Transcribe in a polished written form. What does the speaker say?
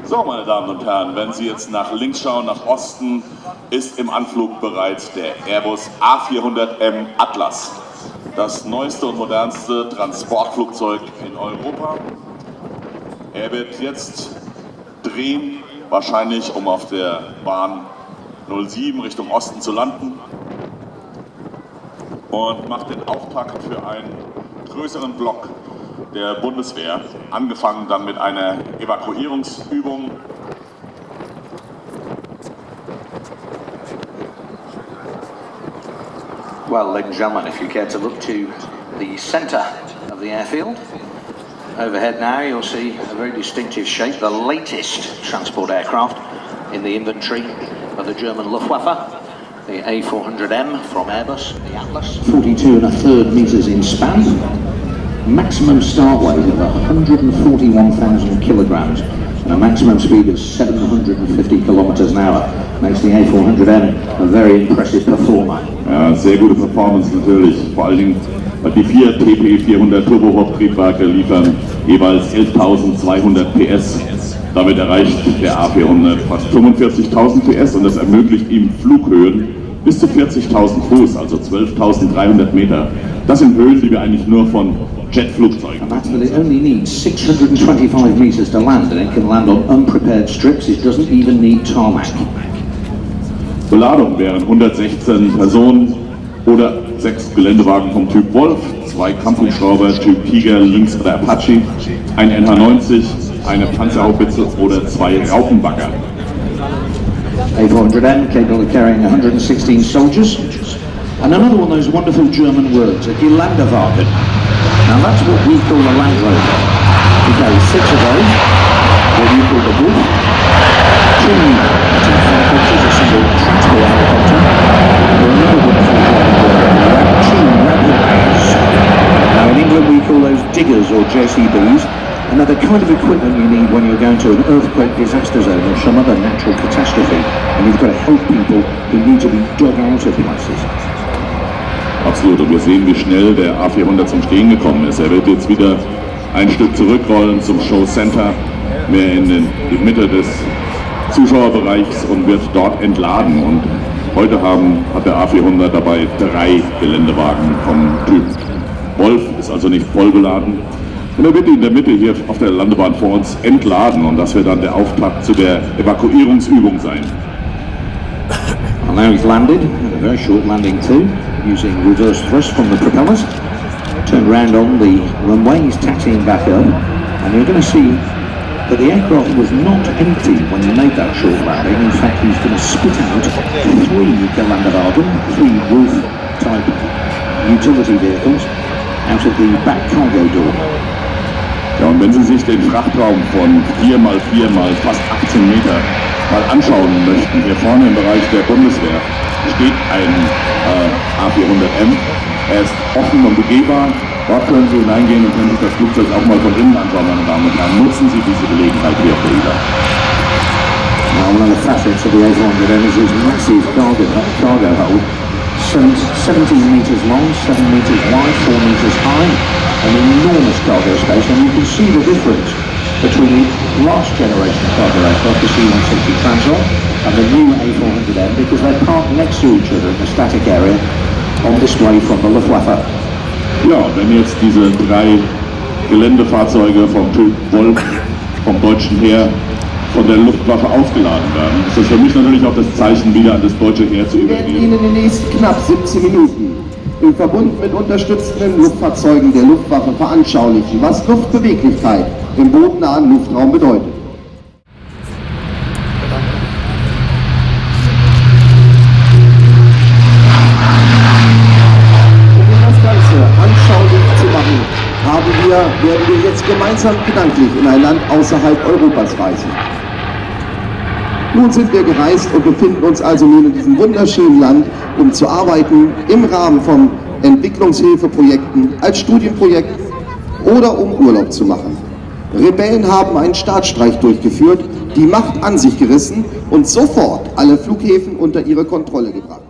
So, meine Damen und Herren, wenn Sie jetzt nach links schauen, nach Osten, ist im Anflug bereits der Airbus A400M Atlas. Das neueste und modernste Transportflugzeug in Europa. Er wird jetzt drehen, wahrscheinlich um auf der Bahn 07 Richtung Osten zu landen, und macht den Auftakt für einen größeren Block der Bundeswehr, angefangen dann mit einer Evakuierungsübung. Well, ladies and gentlemen, if you care to look to the centre of the airfield, overhead now you'll see a very distinctive shape, the latest transport aircraft in the inventory of the German Luftwaffe, the A400M from Airbus, the Atlas. 42.3 metres in span, maximum start weight of 141,000 kilograms and a maximum speed of 750 kilometers an hour. Makes the A400M a very impressive performer. Ja, sehr gute Performance natürlich, vor allen Dingen die 4 TP400 Turboprop-Triebwerke liefern jeweils 11.200 PS. Damit erreicht der A400 fast 45.000 PS und das ermöglicht ihm Flughöhen bis zu 40.000 Fuß, also 12.300 Meter. Das sind Höhen, die wir eigentlich nur von Jetflugzeugen and that's that it only needs 625 meters to land, and it can land on unprepared strips. It doesn't even need tarmac. Beladung wären 116 Personen oder 6 Geländewagen vom Typ Wolf, 2 Kampfhubschrauber Typ Tiger, Lynx oder Apache, ein NH-90, eine Panzerhaubitze oder 2 Raupenbagger. A400M capable of carrying 116 soldiers, and another one of those wonderful German words, a Geländewagen. Now that's what we call a Land Rover. We carry 6 of those, what you call the Wolf, 2 attack helicopters, a single transport helicopter, or another wonderful German word, we have 2 rapid bags. Now in England we call those diggers or JCBs, another kind of equipment you need when you're going to an earthquake disaster zone or some other natural catastrophe, and you've got to help people who need to be dug out of places. Absolut, und wir sehen, wie schnell der A400 zum Stehen gekommen ist. Er wird jetzt wieder ein Stück zurückrollen zum Show Center, mehr in die Mitte des Zuschauerbereichs und wird dort entladen. Und heute hat der A400 dabei 3 Geländewagen vom Typ Wolf, ist also nicht voll beladen. Und er wird in der Mitte hier auf der Landebahn vor uns entladen, und das wird dann der Auftakt zu der Evakuierungsübung sein. And now he's landed, a very short landing too, using reverse thrust from the propellers. Turned round on the runway, he's taxiing back up, and you're going to see that the aircraft was not empty when he made that short landing. In fact, he's going to spit out 3 Geländewagen, 3 Wolf-type utility vehicles, out of the back cargo door. Ja, und wenn Sie sich den Frachtraum von 4x4 mal fast 18 Meter mal anschauen möchten, hier vorne im Bereich der Bundeswehr steht ein A400M. Er ist offen und begehbar. Dort können Sie hineingehen und können sich das Flugzeug auch mal von innen anschauen, meine Damen und Herren. Nutzen Sie diese Gelegenheit hier auf der IDA. Now, one of the facets of the A400M is his massive cargo hold. 17 metres long, 7 metres wide, 4 metres high, an enormous cargo space, and you can see the difference between the last generation cargo aircraft, the C-160 Transall, and the new A400M, because they're parked next to each other in the static area on display from the Luftwaffe. Ja, und wenn jetzt diese 3 Geländefahrzeuge vom Typ Wolf vom deutschen Heer von der Luftwaffe aufgeladen werden, ist das für mich natürlich auch das Zeichen, wieder an das deutsche Heer zu Wir werden übergeben. Ihnen in den nächsten knapp 17 Minuten im Verbund mit unterstützenden Luftfahrzeugen der Luftwaffe veranschaulichen, was Luftbeweglichkeit im bodennahen Luftraum bedeutet. Um das Ganze anschaulich zu machen, werden wir jetzt gemeinsam gedanklich in ein Land außerhalb Europas reisen. Nun sind wir gereist und befinden uns also nun in diesem wunderschönen Land, um zu arbeiten im Rahmen von Entwicklungshilfeprojekten, als Studienprojekt oder um Urlaub zu machen. Rebellen haben einen Staatsstreich durchgeführt, die Macht an sich gerissen und sofort alle Flughäfen unter ihre Kontrolle gebracht.